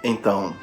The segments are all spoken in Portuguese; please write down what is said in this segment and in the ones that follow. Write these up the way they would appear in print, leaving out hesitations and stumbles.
Então,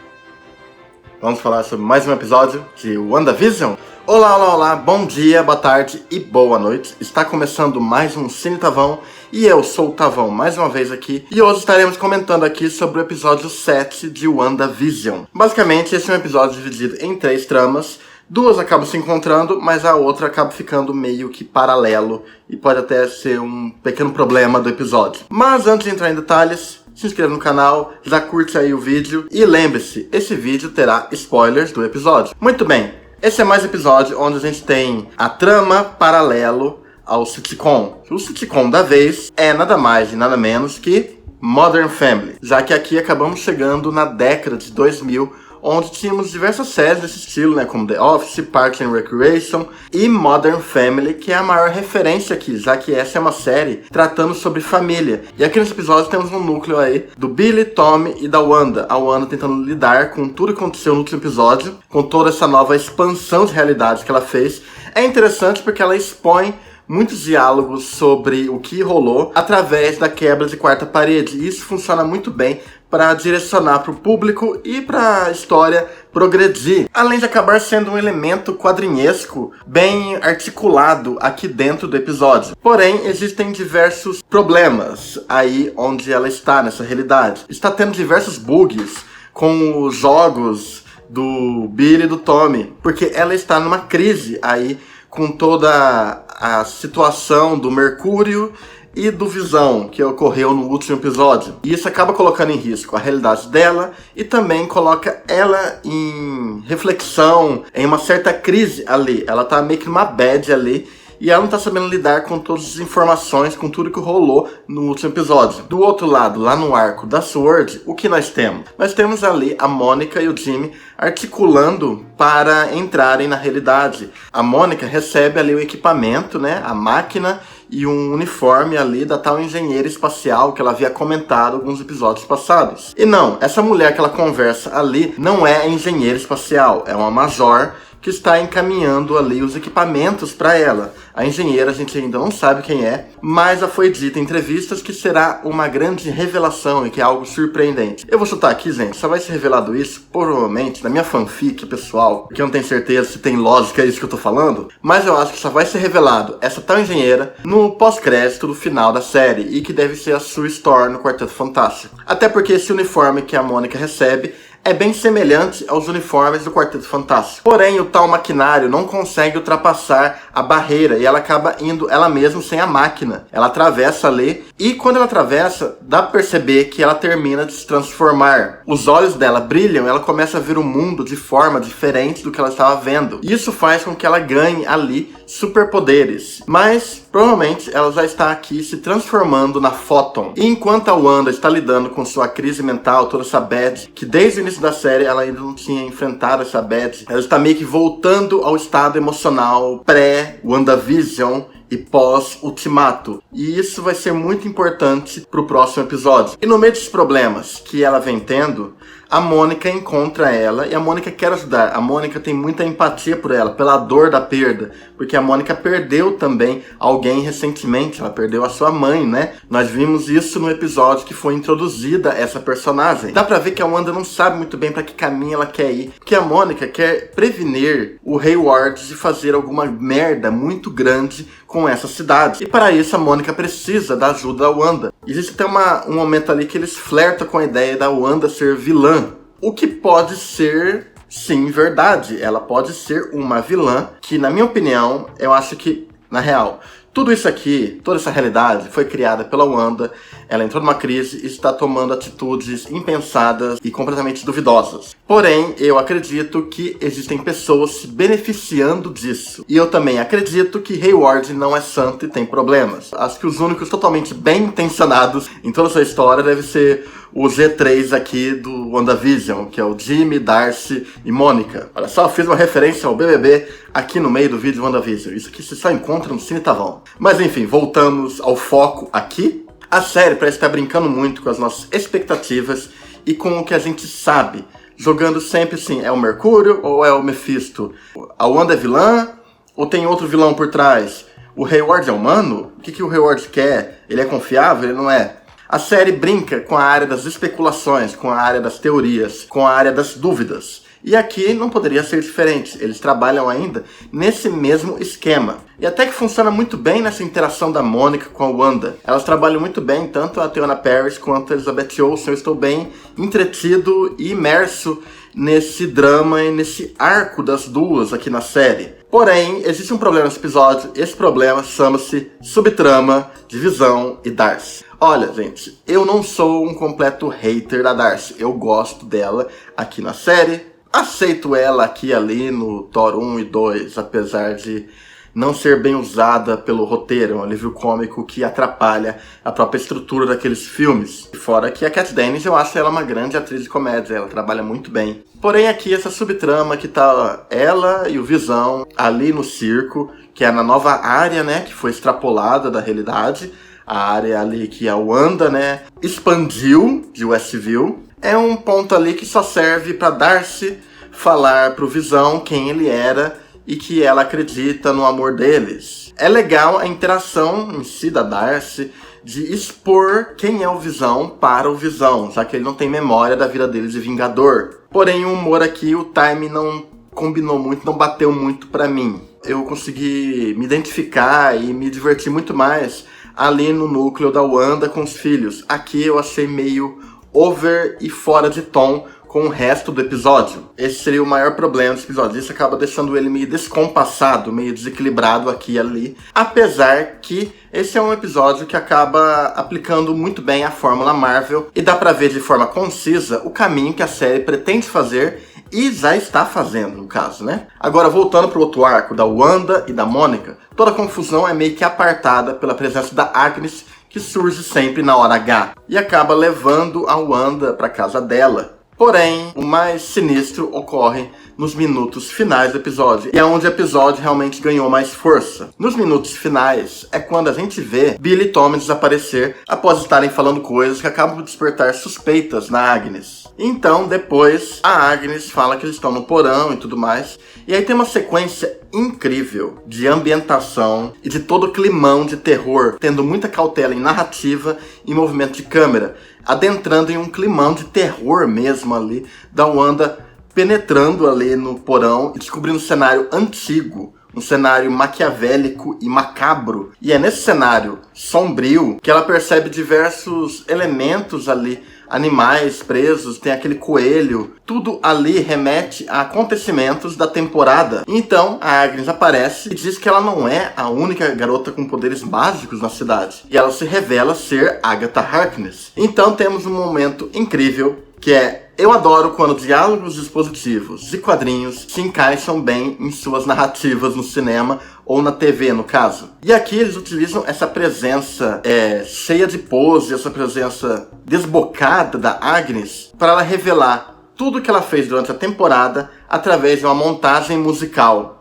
vamos falar sobre mais um episódio de WandaVision? Olá, bom dia, boa tarde e boa noite. Está começando mais um Cine Tavão e eu sou o Tavão mais uma vez aqui. E hoje estaremos comentando aqui sobre o episódio 7 de WandaVision. Basicamente, esse é um episódio dividido em 3 tramas. 2 acabam se encontrando, mas a outra acaba ficando meio que paralelo e pode até ser um pequeno problema do episódio. Mas antes de entrar em detalhes, se inscreva no canal, já curte aí o vídeo e lembre-se, esse vídeo terá spoilers do episódio. Muito bem, esse é mais um episódio onde a gente tem a trama paralelo ao sitcom. O sitcom da vez é nada mais e nada menos que Modern Family, já que aqui acabamos chegando na década de 2000, onde tínhamos diversas séries desse estilo, né, como The Office, Parks and Recreation e Modern Family, que é a maior referência aqui, já que essa é uma série tratando sobre família. E aqui nesse episódio temos um núcleo aí do Billy, Tommy e da Wanda. A Wanda tentando lidar com tudo que aconteceu no último episódio, com toda essa nova expansão de realidade que ela fez. É interessante porque ela expõe muitos diálogos sobre o que rolou através da quebra de quarta parede. E isso funciona muito bem para direcionar para o público e para a história progredir, além de acabar sendo um elemento quadrinhesco bem articulado aqui dentro do episódio. Porém, existem diversos problemas aí onde ela está nessa realidade. Está tendo diversos bugs com os jogos do Billy e do Tommy, porque ela está numa crise aí com toda a situação do Mercúrio e do Visão, que ocorreu no último episódio. E isso acaba colocando em risco a realidade dela e também coloca ela em reflexão, em uma certa crise ali. Ela tá meio que numa bad ali e ela não tá sabendo lidar com todas as informações, com tudo que rolou no último episódio. Do outro lado, lá no arco da SWORD, o que nós temos? Nós temos ali a Mônica e o Jimmy articulando para entrarem na realidade. A Mônica recebe ali o equipamento, né, a máquina e um uniforme ali da tal engenheira espacial que ela havia comentado em alguns episódios passados. E não, essa mulher que ela conversa ali não é a engenheira espacial, é uma major que está encaminhando ali os equipamentos para ela. A engenheira a gente ainda não sabe quem é, mas já foi dito em entrevistas que será uma grande revelação e que é algo surpreendente. Eu vou chutar aqui, gente, só vai ser revelado isso, provavelmente, na minha fanfic pessoal, porque eu não tenho certeza se tem lógica isso que eu tô falando, mas eu acho que só vai ser revelado essa tal engenheira no pós-crédito do final da série, e que deve ser a Sue Storm no Quarteto Fantástico. Até porque esse uniforme que a Mônica recebe é bem semelhante aos uniformes do Quarteto Fantástico. Porém, o tal maquinário não consegue ultrapassar a barreira e ela acaba indo ela mesma sem a máquina. Ela atravessa ali e quando ela atravessa, dá pra perceber que ela termina de se transformar. Os olhos dela brilham, ela começa a ver o mundo de forma diferente do que ela estava vendo. Isso faz com que ela ganhe ali superpoderes. Mas provavelmente ela já está aqui se transformando na Photon. E enquanto a Wanda está lidando com sua crise mental, toda essa bad, que desde o início da série ela ainda não tinha enfrentado essa bad, ela está meio que voltando ao estado emocional pré-WandaVision e pós-Ultimato. E isso vai ser muito importante pro próximo episódio. E no meio desses problemas que ela vem tendo, a Mônica encontra ela e a Mônica quer ajudar. A Mônica tem muita empatia por ela, pela dor da perda, porque a Mônica perdeu também alguém recentemente, ela perdeu a sua mãe, né? Nós vimos isso no episódio que foi introduzida essa personagem. Dá pra ver que a Wanda não sabe muito bem pra que caminho ela quer ir, porque a Mônica quer prevenir o Hayward de fazer alguma merda muito grande com essa cidade. E para isso a Mônica precisa da ajuda da Wanda. Existe até um momento ali que eles flertam com a ideia da Wanda ser vilã. O que pode ser, sim, verdade. Ela pode ser uma vilã que, na minha opinião, eu acho que, na real, tudo isso aqui, toda essa realidade foi criada pela Wanda. Ela entrou numa crise e está tomando atitudes impensadas e completamente duvidosas. Porém, eu acredito que existem pessoas se beneficiando disso. E eu também acredito que Hayward não é santo e tem problemas. Acho que os únicos totalmente bem intencionados em toda essa história deve ser o Z3 aqui do WandaVision, que é o Jimmy, Darcy e Mônica. Olha só, eu fiz uma referência ao BBB aqui no meio do vídeo WandaVision. Isso aqui você só encontra no Cine Tavão. Mas enfim, voltamos ao foco aqui. A série parece estar brincando muito com as nossas expectativas e com o que a gente sabe. Jogando sempre assim, é o Mercúrio ou é o Mephisto? A Wanda é vilã ou tem outro vilão por trás? O Hayward é humano? O que o Hayward quer? Ele é confiável? Ele não é? A série brinca com a área das especulações, com a área das teorias, com a área das dúvidas. E aqui não poderia ser diferente, eles trabalham ainda nesse mesmo esquema. E até que funciona muito bem nessa interação da Mônica com a Wanda. Elas trabalham muito bem, tanto a Teyonah Parris quanto a Elizabeth Olsen. Eu estou bem entretido e imerso nesse drama e nesse arco das duas aqui na série. Porém, existe um problema nesse episódio. Esse problema chama-se subtrama de Visão e Darcy. Olha, gente, eu não sou um completo hater da Darcy. Eu gosto dela aqui na série. Aceito ela aqui e ali no Thor 1 e 2, apesar de não ser bem usada pelo roteiro. É um alívio cômico que atrapalha a própria estrutura daqueles filmes. Fora que a Kat Dennings, eu acho ela uma grande atriz de comédia, ela trabalha muito bem. Porém aqui essa subtrama que tá ela e o Visão ali no circo, que é na nova área, né, que foi extrapolada da realidade. A área ali que a Wanda, né, expandiu de Westview. É um ponto ali que só serve para Darcy falar pro Visão quem ele era e que ela acredita no amor deles. É legal a interação em si da Darcy de expor quem é o Visão para o Visão, já que ele não tem memória da vida dele de Vingador. Porém, o humor aqui, o time não combinou muito, não bateu muito pra mim. Eu consegui me identificar e me divertir muito mais ali no núcleo da Wanda com os filhos. Aqui eu achei meio over e fora de tom com o resto do episódio. Esse seria o maior problema desse episódio. Isso acaba deixando ele meio descompassado, meio desequilibrado aqui e ali. Apesar que esse é um episódio que acaba aplicando muito bem a fórmula Marvel e dá pra ver de forma concisa o caminho que a série pretende fazer e já está fazendo, no caso, né? Agora, voltando pro outro arco da Wanda e da Mônica, toda a confusão é meio que apartada pela presença da Agnes, que surge sempre na hora H e acaba levando a Wanda pra casa dela. Porém, o mais sinistro ocorre nos minutos finais do episódio, e é onde o episódio realmente ganhou mais força. Nos minutos finais é quando a gente vê Billy e Tommy desaparecer após estarem falando coisas que acabam de despertar suspeitas na Agnes. Então, depois, a Agnes fala que eles estão no porão e tudo mais, e aí tem uma sequência incrível de ambientação e de todo o climão de terror, tendo muita cautela em narrativa e movimento de câmera, adentrando em um climão de terror mesmo ali, da Wanda penetrando ali no porão e descobrindo um cenário antigo, um cenário maquiavélico e macabro. E é nesse cenário sombrio que ela percebe diversos elementos ali, animais presos, tem aquele coelho, tudo ali remete a acontecimentos da temporada. Então a Agnes aparece e diz que ela não é a única garota com poderes mágicos na cidade, e ela se revela ser Agatha Harkness. Então temos um momento incrível que é: eu adoro quando diálogos dispositivos e quadrinhos se encaixam bem em suas narrativas no cinema ou na TV, no caso. E aqui eles utilizam essa presença cheia de pose, essa presença desbocada da Agnes, para ela revelar tudo que ela fez durante a temporada através de uma montagem musical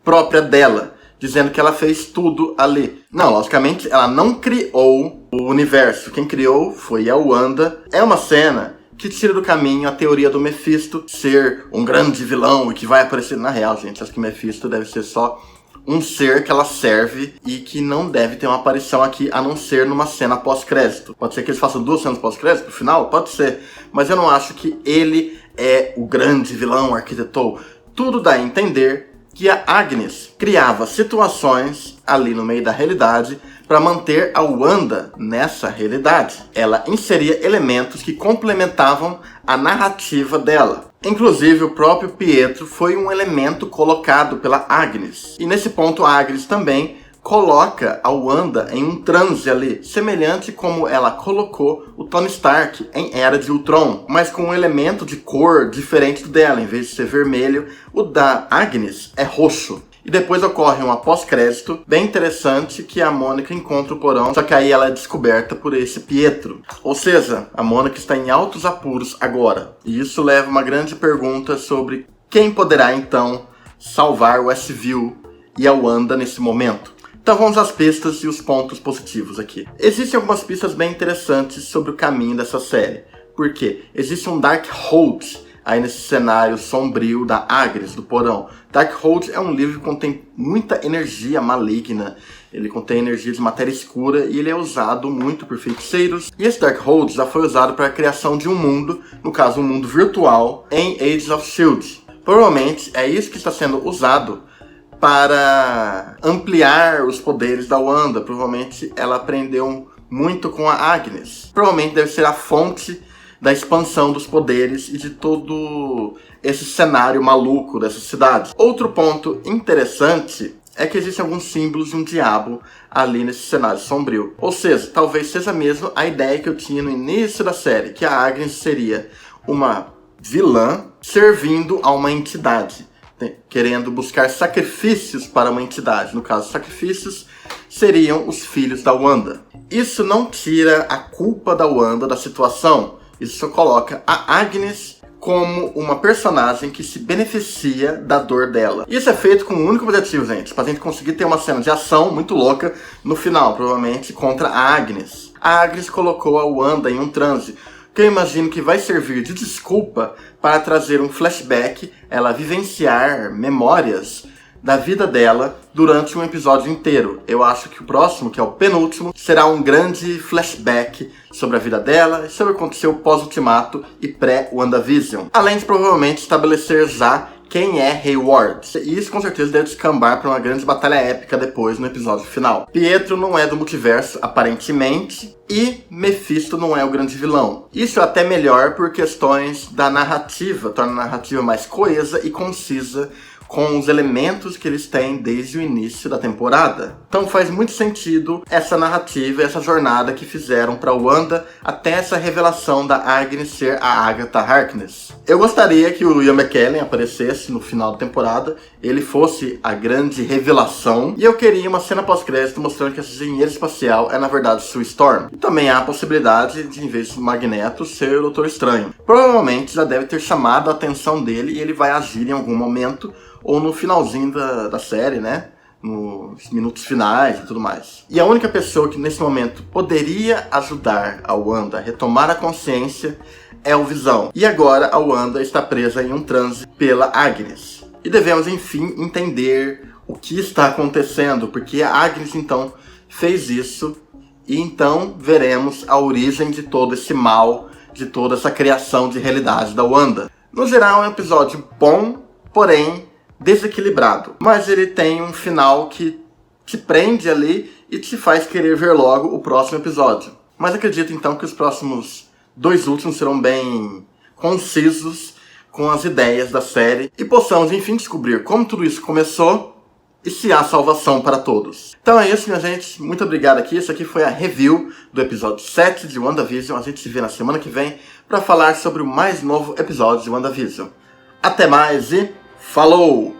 própria dela, dizendo que ela fez tudo ali. Não, logicamente, ela não criou o universo. Quem criou foi a Wanda. É uma cena que tira do caminho a teoria do Mephisto ser um grande vilão e que vai aparecer na real, gente. Acho que Mephisto deve ser só um ser que ela serve e que não deve ter uma aparição aqui, a não ser numa cena pós-crédito. Pode ser que eles façam 2 cenas pós-crédito no final? Pode ser. Mas eu não acho que ele é o grande vilão, arquitetou. Tudo dá a entender que a Agnes criava situações ali no meio da realidade para manter a Wanda nessa realidade. Ela inseria elementos que complementavam a narrativa dela. Inclusive, o próprio Pietro foi um elemento colocado pela Agnes. E nesse ponto, a Agnes também coloca a Wanda em um transe ali, semelhante como ela colocou o Tony Stark em Era de Ultron, mas com um elemento de cor diferente do dela. Em vez de ser vermelho, o da Agnes é roxo. E depois ocorre um pós-crédito bem interessante que a Mônica encontra o porão, só que aí ela é descoberta por esse Pietro. Ou seja, a Mônica está em altos apuros agora. E isso leva a uma grande pergunta sobre quem poderá então salvar Westview e a Wanda nesse momento. Então vamos às pistas e os pontos positivos aqui. Existem algumas pistas bem interessantes sobre o caminho dessa série. Porque existe um Darkhold aí nesse cenário sombrio da Agnes, do porão. Darkhold é um livro que contém muita energia maligna, ele contém energia de matéria escura e ele é usado muito por feiticeiros. E esse Darkhold já foi usado para a criação de um mundo, no caso um mundo virtual, em Agents of S.H.I.E.L.D. Provavelmente é isso que está sendo usado para ampliar os poderes da Wanda. Provavelmente ela aprendeu muito com a Agnes. Provavelmente deve ser a fonte da expansão dos poderes e de todo esse cenário maluco dessa cidade. Outro ponto interessante é que existem alguns símbolos de um diabo ali nesse cenário sombrio. Ou seja, talvez seja mesmo a ideia que eu tinha no início da série, que a Agnes seria uma vilã servindo a uma entidade, querendo buscar sacrifícios para uma entidade. No caso, sacrifícios seriam os filhos da Wanda. Isso não tira a culpa da Wanda da situação. Isso só coloca a Agnes como uma personagem que se beneficia da dor dela. Isso é feito com um único objetivo, gente, pra gente conseguir ter uma cena de ação muito louca no final, provavelmente contra a Agnes. A Agnes colocou a Wanda em um transe, que eu imagino que vai servir de desculpa para trazer um flashback, ela vivenciar memórias da vida dela durante um episódio inteiro. Eu acho que o próximo, que é o penúltimo, será um grande flashback sobre a vida dela e sobre o que aconteceu pós-Ultimato e pré-WandaVision. Além de provavelmente estabelecer já quem é Hayward. E isso com certeza deve descambar para uma grande batalha épica depois no episódio final. Pietro não é do multiverso, aparentemente, e Mephisto não é o grande vilão. Isso é até melhor por questões da narrativa, torna a narrativa mais coesa e concisa com os elementos que eles têm desde o início da temporada. Então faz muito sentido essa narrativa, essa jornada que fizeram para Wanda até essa revelação da Agnes ser a Agatha Harkness. Eu gostaria que o Ian McKellen aparecesse no final da temporada, ele fosse a grande revelação, e eu queria uma cena pós-crédito mostrando que esse engenheiro espacial é na verdade Sue Storm. E também há a possibilidade de, em vez do Magneto, ser o Doutor Estranho. Provavelmente já deve ter chamado a atenção dele e ele vai agir em algum momento, ou no finalzinho da série, né? Nos minutos finais e tudo mais. E a única pessoa que nesse momento poderia ajudar a Wanda a retomar a consciência é o Visão. E agora a Wanda está presa em um transe pela Agnes. E devemos, enfim, entender o que está acontecendo, porque a Agnes, então, fez isso. E então veremos a origem de todo esse mal, de toda essa criação de realidade da Wanda. No geral, é um episódio bom, porém desequilibrado, mas ele tem um final que te prende ali e te faz querer ver logo o próximo episódio. Mas acredito então que os próximos 2 últimos serão bem concisos com as ideias da série e possamos enfim descobrir como tudo isso começou e se há salvação para todos. Então é isso, minha gente, muito obrigado aqui. Isso aqui foi a review do episódio 7 de WandaVision. A gente se vê na semana que vem para falar sobre o mais novo episódio de WandaVision. Até mais e falou!